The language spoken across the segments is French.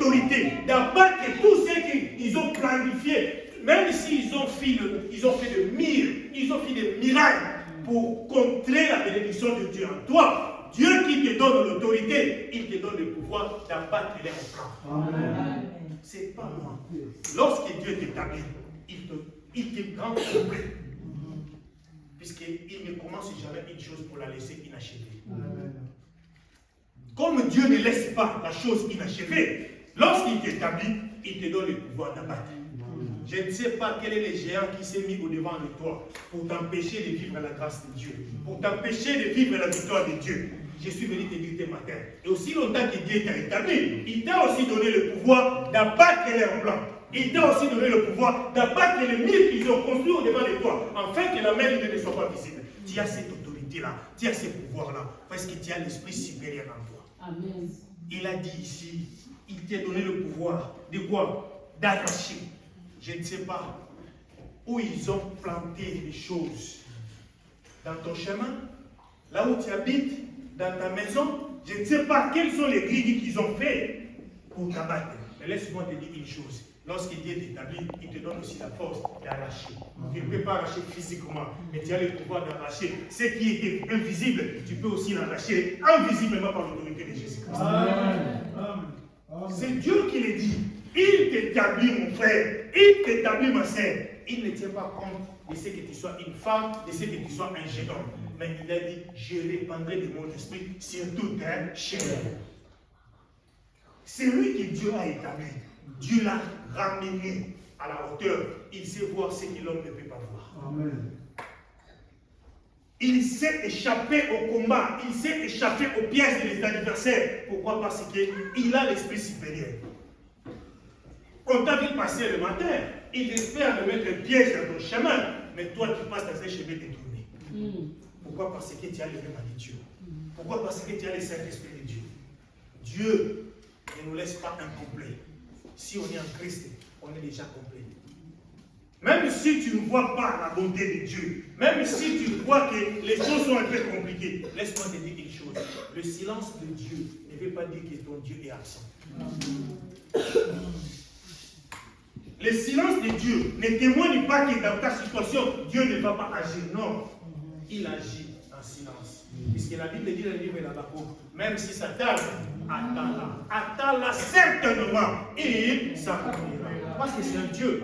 l'autorité d'abattre tous ceux qu'ils ont planifié, même s'ils ont fait des miracles pour contrer la bénédiction de Dieu en toi. Dieu qui te donne l'autorité, il te donne le pouvoir d'abattre les plans. C'est pas moi. Lorsque Dieu t'établit, il te rend complet. Puisqu'il ne commence jamais une chose pour la laisser inachevée. Comme Dieu ne laisse pas la chose inachevée, lorsqu'il t'établit, il te donne le pouvoir d'abattre. Je ne sais pas quel est le géant qui s'est mis au-devant de toi pour t'empêcher de vivre la grâce de Dieu, pour t'empêcher de vivre la victoire de Dieu. Je suis venu te dire ce matin. Et aussi longtemps que Dieu t'a établi, il t'a aussi donné le pouvoir d'abattre les blancs. Il t'a aussi donné le pouvoir d'abattre les murs qu'ils ont construits au-devant de toi, afin que la main de Dieu ne soit pas visible. Tu as cette autorité-là, tu as ce pouvoir-là, parce que tu as l'esprit supérieur en toi. Amen. Il a dit ici, il t'a donné le pouvoir de quoi? D'arracher. Je ne sais pas où ils ont planté les choses. Dans ton chemin, là où tu habites, dans ta maison, je ne sais pas quelles sont les grilles qu'ils ont fait pour t'abattre. Mais laisse-moi te dire une chose. Lorsque Dieu t'établit, il te donne aussi la force d'arracher. Tu ne peux pas arracher physiquement, mais tu as le pouvoir d'arracher. Ce qui était invisible, tu peux aussi l'arracher invisiblement par l'autorité de Jésus-Christ. C'est Dieu qui le dit. Il t'établit, mon frère. Il t'établit, ma sœur. Il ne tient pas compte de ce que tu sois une femme, de ce que tu sois un jeune homme. Mais il a dit, je répandrai de mon esprit sur toute chair. C'est lui que Dieu a établi. Dieu l'a ramené à la hauteur. Il sait voir ce que l'homme ne peut pas voir. Amen. Il s'est échappé au combat. Il s'est échappé aux pièges de l'adversaire. Pourquoi? Parce qu'il a l'esprit supérieur. On t'a vu passer le matin. Il espère de mettre un piège dans ton chemin. Mais toi, tu passes dans un chemin détourné. Pourquoi? Parce que tu as le même de Dieu. Pourquoi? Parce que tu as le Saint-Esprit de Dieu. Dieu ne nous laisse pas incomplets. Si on est en Christ, on est déjà complet. Même si tu ne vois pas la bonté de Dieu, même si tu vois que les choses sont un peu compliquées, laisse-moi te dire une chose. Le silence de Dieu ne veut pas dire que ton Dieu est absent. Le silence de Dieu ne témoigne pas que dans ta situation, Dieu ne va pas agir. Non, il agit en silence. Puisque la Bible dit dans le livre de l'Habakkuk, même si ça tarde, attends-la. Attends-la certainement et il s'accomplira. Parce que c'est un Dieu.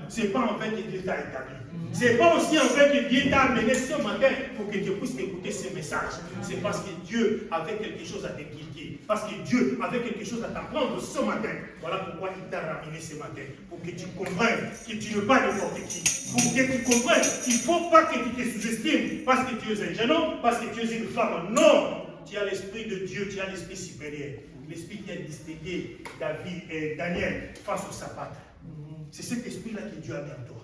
Ce n'est pas en fait que Dieu t'a établi. Ce n'est pas aussi en fait que Dieu t'a amené ce matin pour que tu puisses écouter ce message. C'est parce que Dieu avait quelque chose à t'inculquer. Parce que Dieu avait quelque chose à t'apprendre ce matin. Voilà pourquoi il t'a ramené ce matin. Pour que tu comprennes que tu n'es pas n'importe qui. Pour que tu comprennes qu'il ne faut pas que tu te sous-estimes parce que tu es un jeune homme, parce que tu es une femme. Non! Tu as l'esprit de Dieu, tu as l'esprit supérieur. L'esprit qui a distingué David et Daniel face au sabbat. C'est cet esprit-là que Dieu a mis en toi.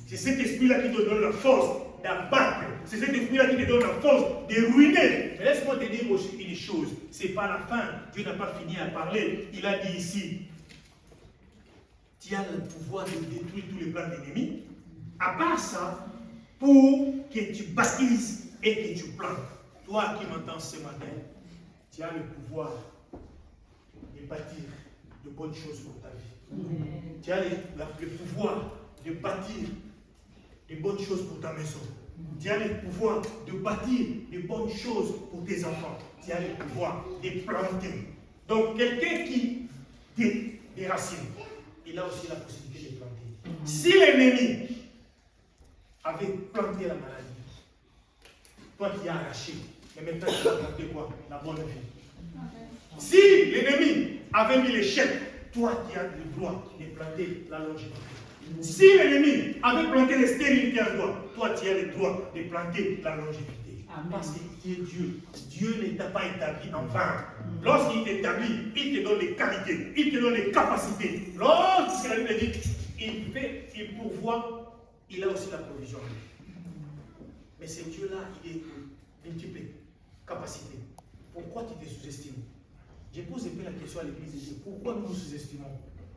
C'est cet esprit-là qui te donne la force d'abattre. C'est cet esprit-là qui te donne la force de ruiner. Mais laisse-moi te dire aussi une chose. Ce n'est pas la fin. Dieu n'a pas fini à parler. Il a dit ici, tu as le pouvoir de détruire tous les plans d'ennemis. À part ça, pour que tu baptises et que tu plantes. Toi qui m'entends ce matin, tu as le pouvoir de bâtir de bonnes choses pour ta vie. Tu as le pouvoir de bâtir de bonnes choses pour ta maison. Tu as le pouvoir de bâtir de bonnes choses pour tes enfants. Tu as le pouvoir de planter. Donc quelqu'un qui déracine, il a aussi la possibilité de planter. Si l'ennemi avait planté la maladie, toi qui as arraché, mais maintenant tu vas planter quoi? La bonne vie. Si l'ennemi avait mis l'échec, toi qui as le droit de planter la longévité. Si l'ennemi avait planté les stérilités en toi tu as le droit de planter la longévité. Parce que tu es Dieu. Dieu ne t'a pas établi en vain. Lorsqu'il t'établit, il te donne les qualités, il te donne les capacités. Lorsque la Bible dit, il pourvoit, il a aussi la provision. Mais ce Dieu-là, il est multiple capacités. Pourquoi tu te sous-estimes? Je pose un peu la question à l'église de Dieu. Pourquoi nous nous sous-estimons?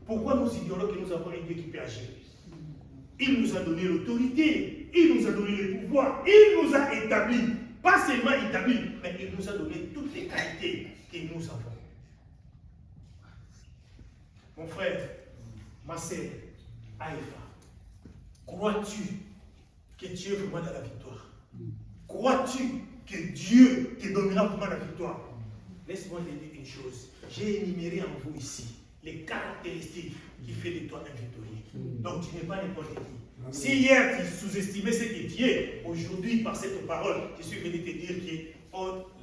Pourquoi nous ignorons que nous avons un Dieu qui peut agir? Il nous a donné l'autorité, il nous a donné le pouvoir, il nous a établi, pas seulement établi, mais il nous a donné toutes les qualités que nous avons. Mon frère, ma sœur, Aïfa, crois-tu que tu es vraiment dans la victoire? Crois-tu que Dieu te donnera vraiment la victoire? Laisse-moi te dire une chose. J'ai énuméré en vous ici les caractéristiques qui font de toi un victorieux. Donc tu n'es pas n'importe qui. Si hier tu sous-estimais ce que tu es, aujourd'hui par cette parole, je suis venu te dire que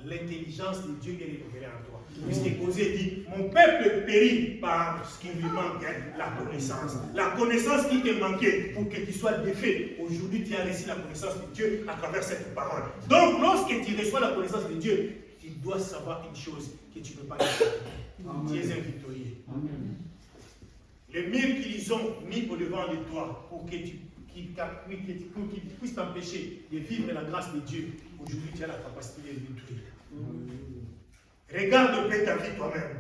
l'intelligence de Dieu est révélée en toi. Puisque Osée dit, mon peuple périt par ce qui lui manque, la connaissance. La connaissance qui te manquait pour que tu sois défait. Aujourd'hui, tu as reçu la connaissance de Dieu à travers cette parole. Donc, lorsque tu reçois la connaissance de Dieu, tu dois savoir une chose que tu ne peux pas faire. Tu es un victorieux. Les murs qu'ils ont mis au devant de toi pour que tu puisses t'empêcher de vivre la grâce de Dieu, aujourd'hui tu as la capacité de le détruire. Regarde un peu ta vie toi-même.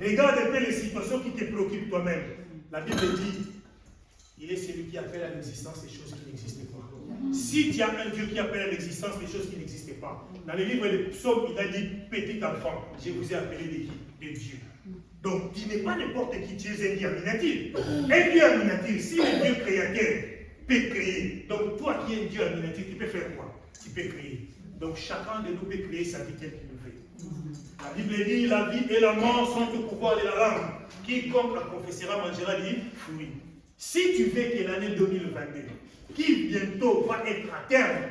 Regarde un peu les situations qui te préoccupent toi-même. La Bible dit, il est celui qui appelle à l'existence des choses qui n'existent pas. Si tu as un Dieu qui appelle à l'existence des choses qui n'existent pas, dans le livre des psaumes, il a dit, petit enfant, je vous ai appelé de qui? De Dieu. Donc, tu n'es pas n'importe qui, tu es un Dieu miniature. Un Dieu miniature, si le Dieu créateur peut créer, donc toi qui es un Dieu miniature, tu peux faire quoi? Tu peux créer. Donc, chacun de nous peut créer sa vie telle qu'il le fait. La Bible dit, la vie et la mort sont au pouvoir de la langue. Quiconque la confessera mangera des fruits. Si tu veux que l'année 2022, qui bientôt va être à terme,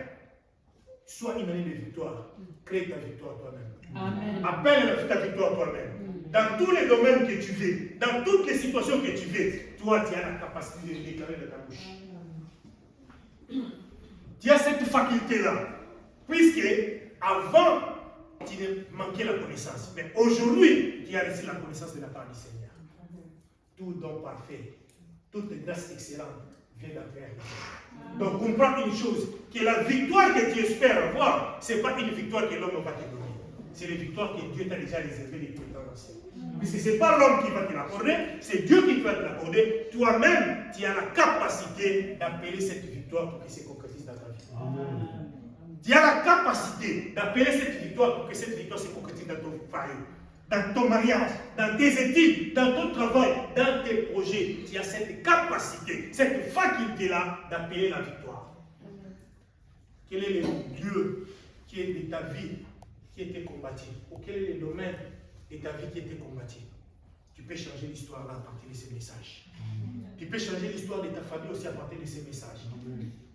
soit une année de victoire, crée ta victoire toi-même. Appelle ta victoire toi-même. Dans tous les domaines que tu veux, dans toutes les situations que tu veux, toi, tu as la capacité de le déclarer de ta bouche. Tu as cette faculté-là. Puisque avant, tu manquais la connaissance. Mais aujourd'hui, tu as reçu la connaissance de la part du Seigneur. Tout don parfait, toute grâce excellente vient d'après. Donc comprends une chose, que la victoire que tu espères avoir, ce n'est pas une victoire que l'homme va te donner. C'est la victoire que Dieu t'a déjà réservée depuis le temps ancien. Puisque ce n'est pas l'homme qui va te l'accorder, c'est Dieu qui va te l'accorder. Toi-même, tu as la capacité d'appeler cette victoire pour qu'elle se concrétise dans ta vie. Amen. Tu as la capacité d'appeler cette victoire pour que cette victoire se concrétise dans ton foyer, dans ton mariage, dans tes études, dans ton travail, dans tes projets. Tu as cette capacité, cette faculté-là d'appeler la victoire. Quel est le Dieu qui est de ta vie qui était combattu? Ou quel est le domaine de ta vie qui était combattu? Tu peux changer l'histoire là à partir de ces messages. Tu peux changer l'histoire de ta famille aussi à partir de ces messages.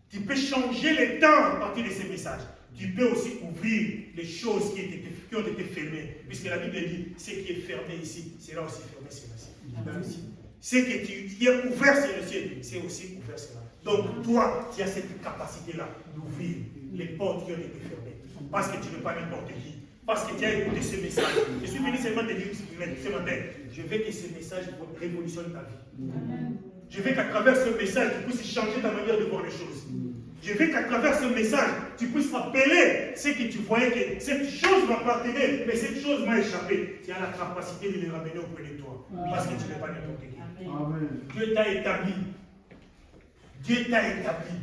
Tu peux changer les temps à partir de ces messages. Tu peux aussi ouvrir les choses qui ont été fermées. Puisque la Bible dit, ce qui est fermé ici sera aussi fermé sur le ciel. Ce que tu as ouvert sur le ciel, c'est aussi ouvert sur là. Donc toi, tu as cette capacité-là d'ouvrir les portes qui ont été fermées. Parce que tu n'es pas n'importe qui. Parce que tu as écouté ce message. Je suis venu seulement te dire ce matin, je veux que ce message révolutionne ta vie. Je veux qu'à travers ce message, tu puisses changer ta manière de voir les choses. Je veux qu'à travers ce message, tu puisses appeler ce que tu voyais que cette chose m'appartenait, mais cette chose m'a échappé. Tu as la capacité de les ramener auprès de toi. Parce que tu n'es pas n'importe qui. Dieu t'a établi. Dieu t'a établi.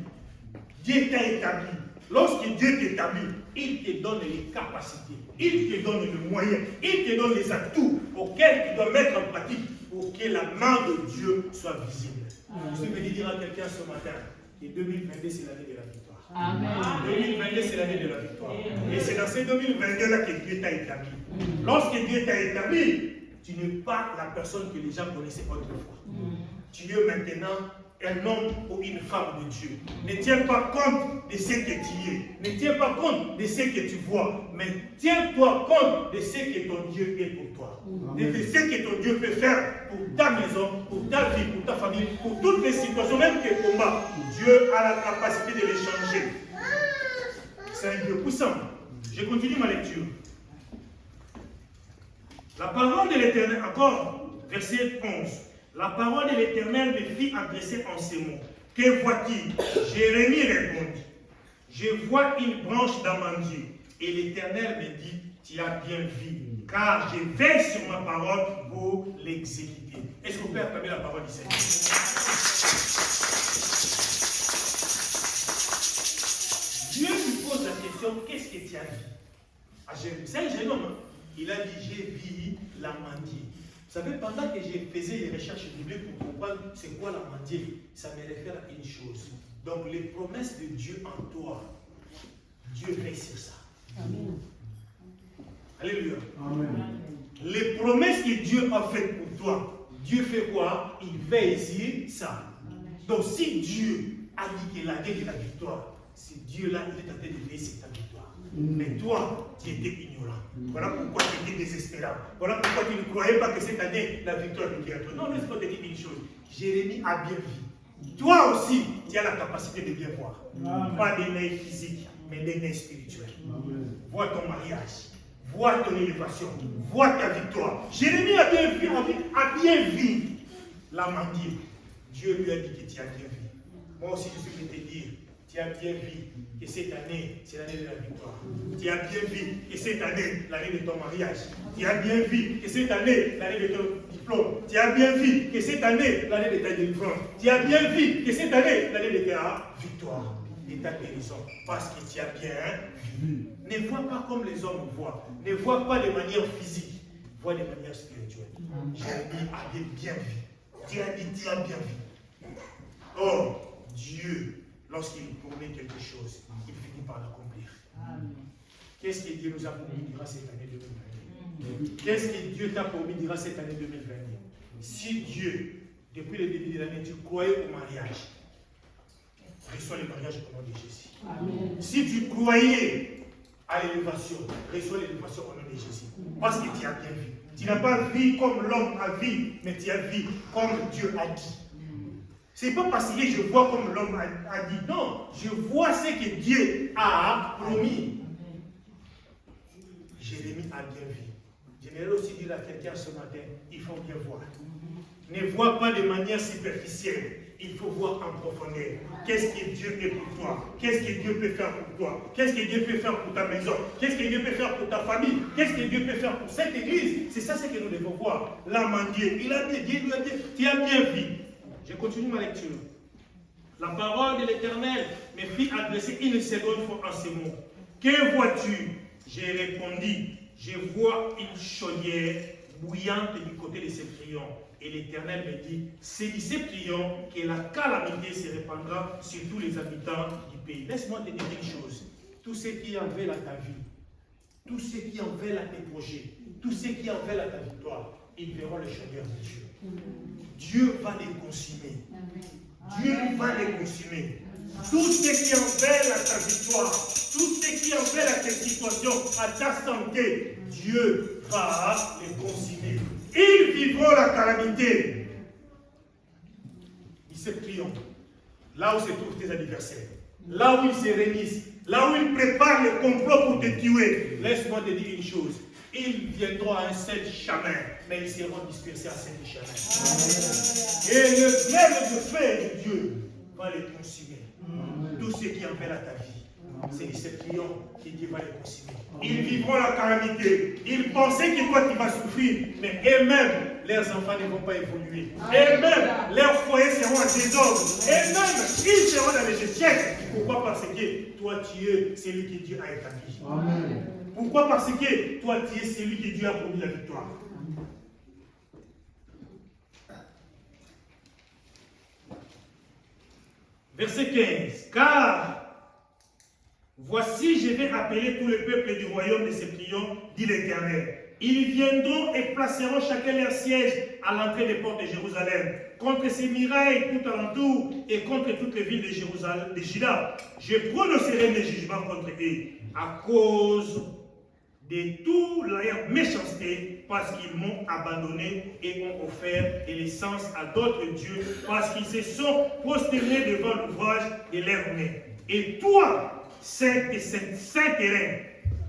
Dieu t'a établi. Lorsque Dieu t'établit, il te donne les capacités, il te donne le moyen, il te donne les atouts auxquels tu dois mettre en pratique pour que la main de Dieu soit visible. Je suis venu dire à quelqu'un ce matin que 2022 c'est l'année de la victoire. Amen. 2022 c'est l'année de la victoire. Et c'est dans ces 2022 là que Dieu t'a établi. Lorsque Dieu t'a établi, tu n'es pas la personne que les gens connaissaient autrefois. Tu es maintenant un homme ou une femme de Dieu. Ne tiens pas compte de ce que tu es. Ne tiens pas compte de ce que tu vois. Mais tiens-toi compte de ce que ton Dieu est pour toi. De ce que ton Dieu peut faire pour ta maison, pour ta vie, pour ta famille, pour toutes les situations, même tes combats. Dieu a la capacité de les changer. C'est un Dieu puissant. Je continue ma lecture. La parole de l'Éternel, encore, verset 11. La parole de l'Éternel me fit adresser en ces mots. Que vois-tu? Jérémie répondit. Je vois une branche d'amandier. Et l'Éternel me dit, tu as bien vu, car je veille sur ma parole pour l'exécuter. Est-ce qu'on peut acclamer la parole du Seigneur? Dieu lui pose la question, qu'est-ce que tu as vu? C'est un jeune homme. Il a dit, j'ai vu l'amandier. savez, pendant que je faisais les recherches bibliques pour comprendre c'est quoi l'amendie, ça me réfère à une chose. Donc les promesses de Dieu en toi, Dieu veille sur ça. Amen. Alléluia. Amen. Les promesses que Dieu a faites pour toi, Dieu fait quoi? Il veille sur ça. Donc si Dieu a dit qu'il a gagné la victoire, c'est Dieu-là, il est en train de veiller sur ta victoire. Mais toi, tu étais ignorant. Voilà pourquoi tu étais désespérant. Voilà pourquoi tu ne croyais pas que cette année, la victoire était à toi. Non, laisse-moi te dire une chose. Jérémie a bien vu. Toi aussi, tu as la capacité de bien voir. Amen. Pas des nez physiques, mais des nez spirituels. Amen. Vois ton mariage. Vois ton élévation. Vois ta victoire. Jérémie a bien vu la mendier. Dieu lui a dit que tu as bien vu. Moi aussi, je suis venu te dire. Tu as bien vu que cette année, c'est l'année de la victoire. Tu as bien vu que cette année, l'année de ton mariage. Tu as bien vu que cette année, l'année de ton diplôme. Tu as bien vu que cette année, l'année de ta délivrance. Tu as bien vu que cette année, l'année de ta victoire et ta guérison. Parce que tu as bien vu. Ne vois pas comme les hommes voient. Ne vois pas de manière physique. Vois de manière spirituelle. Jérémie a bien vu. Dieu a dit, tu as bien vu. Or, Dieu, lorsqu'il promet quelque chose, il finit par l'accomplir. Qu'est-ce que Dieu nous a promis durant cette année 2020? Qu'est-ce que Dieu t'a promis durant cette année 2020? Si Dieu, depuis le début de l'année, tu croyais au mariage, reçois le mariage au nom de Jésus. Amen. Si tu croyais à l'élévation, reçois l'élévation au nom de Jésus. Parce que tu as bien vu. Tu n'as pas vu comme l'homme a vu, mais tu as vu comme Dieu a dit. Ce n'est pas parce que je vois comme l'homme a dit, non, je vois ce que Dieu a promis. Jérémie a bien vu. J'aimerais aussi dire à quelqu'un ce matin, il faut bien voir. Ne vois pas de manière superficielle, il faut voir en profondeur. Qu'est-ce que Dieu est pour toi? Qu'est-ce que Dieu peut faire pour toi? Qu'est-ce que Dieu peut faire pour ta maison? Qu'est-ce que Dieu peut faire pour ta famille? Qu'est-ce que Dieu peut faire pour cette église? C'est ça ce que nous devons voir. L'amendier, il a dit, Dieu lui a dit, tu as bien vu. Je continue ma lecture. La parole de l'Éternel me fit adresser une seconde fois en ces mots. Que vois-tu? J'ai répondu, je vois une chaudière bouillante du côté de Septrion. Et l'Éternel me dit, c'est du Septrion que la calamité se répandra sur tous les habitants du pays. Laisse-moi te dire une chose. Tous ceux qui en veulent à ta vie, tous ceux qui en veulent à tes projets, tous ceux qui en veulent à ta victoire, ils verront le chaudière de Dieu. Dieu va les consumer. Dieu va les consumer. Tous ceux qui en veulent à ta victoire, tous ceux qui en veulent à tes situations, à ta santé, Dieu va les consumer. Ils vivront la calamité. Ils se triomphe. Là où se trouvent tes adversaires, là où ils se réunissent, là où ils préparent le complot pour te tuer. Laisse-moi te dire une chose. Ils viendront à un seul chemin, mais ils seront dispersés à 5 chemins. Et le glaive de feu de Dieu va les consumer. Tous ceux qui en veulent à ta vie, c'est les Septrions qui Dieu va les consumer. Ils vivront la calamité. Ils pensaient que toi tu vas souffrir, mais eux-mêmes, leurs enfants ne vont pas évoluer. Eux-mêmes, leurs foyers seront en désordre. Eux-mêmes, ils seront dans les échecs. Pourquoi? Parce que toi tu es celui que Dieu a établi. Amen. Pourquoi? Parce que toi, tu es celui que Dieu a promis la victoire. Verset 15. Car voici, je vais appeler tout le peuple du royaume de Septrion, dit l'Éternel. Ils viendront et placeront chacun leur siège à l'entrée des portes de Jérusalem, contre ces murailles tout alentour et contre toutes les villes de Jérusalem, de Juda. Je prononcerai mes jugements contre eux à cause de toute leur méchanceté, parce qu'ils m'ont abandonné et ont offert des naissances à d'autres dieux, parce qu'ils se sont prosternés devant l'ouvrage de leurs mains. Et toi, saint terrain,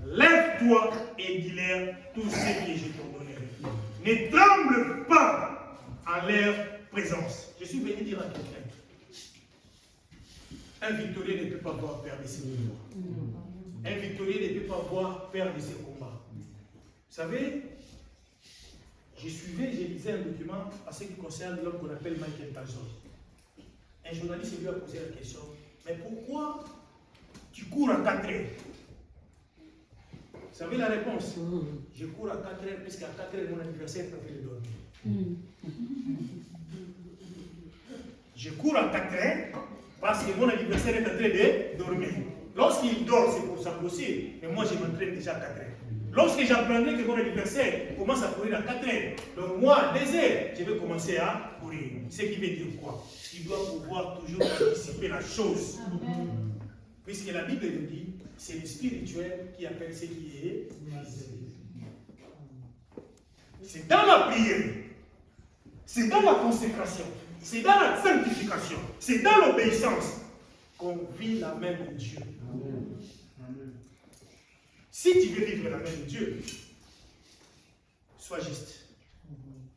lève-toi et dis-leur tout ce que je t'ordonnerai. Ne tremble pas en leur présence. Je suis venu dire à quelqu'un, un victorieux ne peut pas voir perdre ses combats. Un victorieux ne peut pas voir perdre ses combats. Vous savez, je lisais un document à ce qui concerne l'homme qu'on appelle Michael Tyson. Un journaliste lui a posé la question, mais pourquoi tu cours à 4 heures? Vous savez la réponse? Je cours à 4 heures, puisqu'à 4 heures, mon anniversaire est en train de dormir. Je cours à 4 heures parce que mon adversaire est en train de dormir. Lorsqu'il dort, c'est pour s'approcher, mais moi je m'entraîne déjà à 4 heures. Lorsque j'apprendrai que mon adversaire commence à courir à 4 heures, donc moi, à 2 heures, je vais commencer à courir. Ce qui veut dire quoi? Tu dois pouvoir toujours anticiper la chose. Puisque la Bible nous dit, c'est le spirituel qui appelle ce qui est visible. C'est dans la prière, c'est dans la consécration, c'est dans la sanctification, c'est dans l'obéissance qu'on vit la main de Dieu. Si tu veux vivre la main de Dieu, sois juste.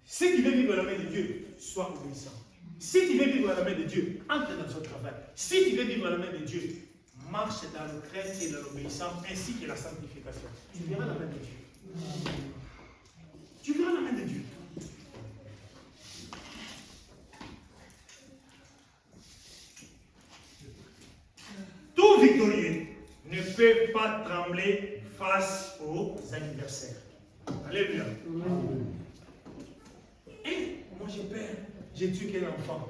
Si tu veux vivre la main de Dieu, sois obéissant. Si tu veux vivre la main de Dieu, entre dans son travail. Si tu veux vivre la main de Dieu, marche dans le crainte et dans l'obéissance ainsi que la sanctification. Tu verras la main de Dieu. Tu verras la main de Dieu. Tout victorieux ne peut pas trembler face aux adversaires. Alléluia. Moi j'ai peur, j'ai tué quel enfant.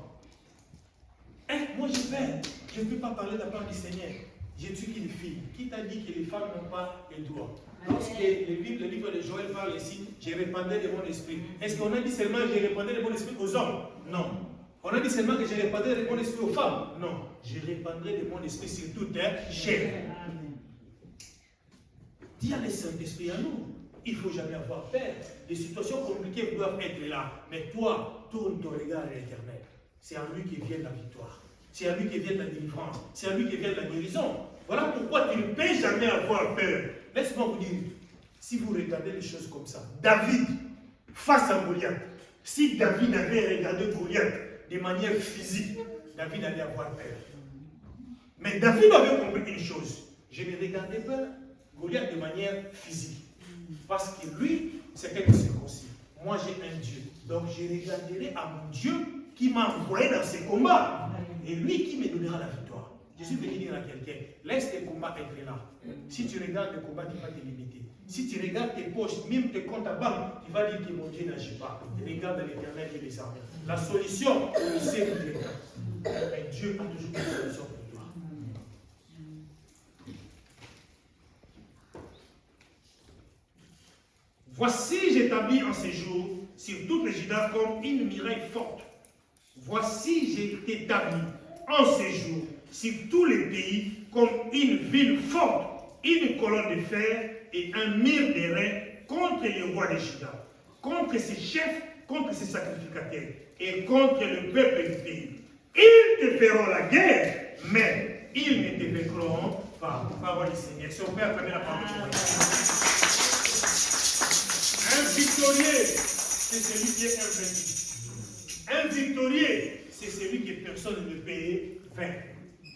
Moi j'ai peur, je ne peux pas parler de la part du Seigneur. J'ai tué qu'une fille. Qui t'a dit que les femmes n'ont pas les droits? Lorsque le livre de Joël parle ici, j'ai répandu de mon esprit. Est-ce qu'on a dit seulement que j'ai répandu de mon esprit aux hommes? Non. On a dit seulement que j'ai répandu de mon esprit aux femmes? Non. Je répandrai de mon esprit sur toute chair. Dis à le Saint-Esprit à nous. Il ne faut jamais avoir peur. Les situations compliquées doivent être là. Mais toi, tourne ton regard à l'Éternel. C'est à lui qui vient la victoire. C'est à lui qui vient la délivrance. C'est à lui qui vient la guérison. Voilà pourquoi tu ne peux jamais avoir peur. Laisse-moi vous dire, si vous regardez les choses comme ça, David, face à Goliath, si David avait regardé Goliath de manière physique, David allait avoir peur. Mais David avait compris une chose. Je ne regardais pas Goliath de manière physique. Parce que lui, c'est quelqu'un qui se circoncis. Moi, j'ai un Dieu. Donc, je regarderai à mon Dieu qui m'a envoyé dans ces combats. Et lui qui me donnera la victoire. Je suis venu dire à quelqu'un, laisse tes combats être là. Si tu regardes les combats, tu vas te limiter. Si tu regardes tes poches, même tes comptes à banque, tu vas dire que mon Dieu n'agit pas. Regarde l'Éternel et les armées. La solution, on le sait où Dieu est. Mais Dieu a toujours une solution pour toi. Voici, j'établis en ces jours sur toute le Juda comme une muraille forte. Voici, j'ai établi en ces jours sur tous les pays comme une ville forte, une colonne de fer et un mur d'airain contre les rois de Juda, contre ses chefs, contre ses sacrificateurs et contre le peuple du pays. Ils te feront la guerre, mais ils ne te vaincront pas. Parole du Seigneur. Si on peut acclamer la parole de Dieu. Un victorieux, c'est celui qui est invaincu. Un victorieux, c'est celui que personne ne peut vaincre.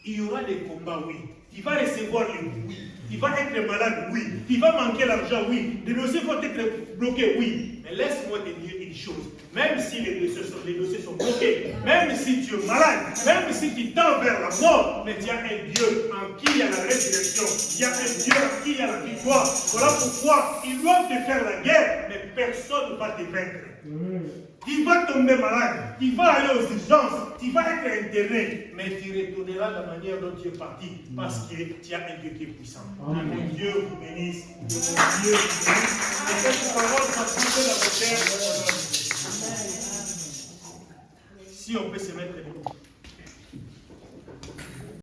Il y aura des combats, oui. Tu vas recevoir le oui. Tu vas être malade, oui. Tu vas manquer l'argent, oui. Les dossiers vont être bloqués, oui. Mais laisse-moi te dire une chose. Même si les dossiers sont bloqués, même si tu es malade, même si tu tends vers la mort, mais tu as un Dieu en qui il y a la résurrection. Il y a un Dieu en qui il y a la victoire. Voilà pourquoi ils doivent te faire la guerre, mais personne ne va te vaincre. Tu vas tomber malade, tu vas aller aux urgences, tu vas être interné, mais tu retourneras de la manière dont tu es parti, parce que tu as un Dieu qui est puissant. Amen. Mon Dieu vous bénisse, mon Dieu vous bénisse, et cette parole va trouver dans vos terres. Si on peut se mettre debout.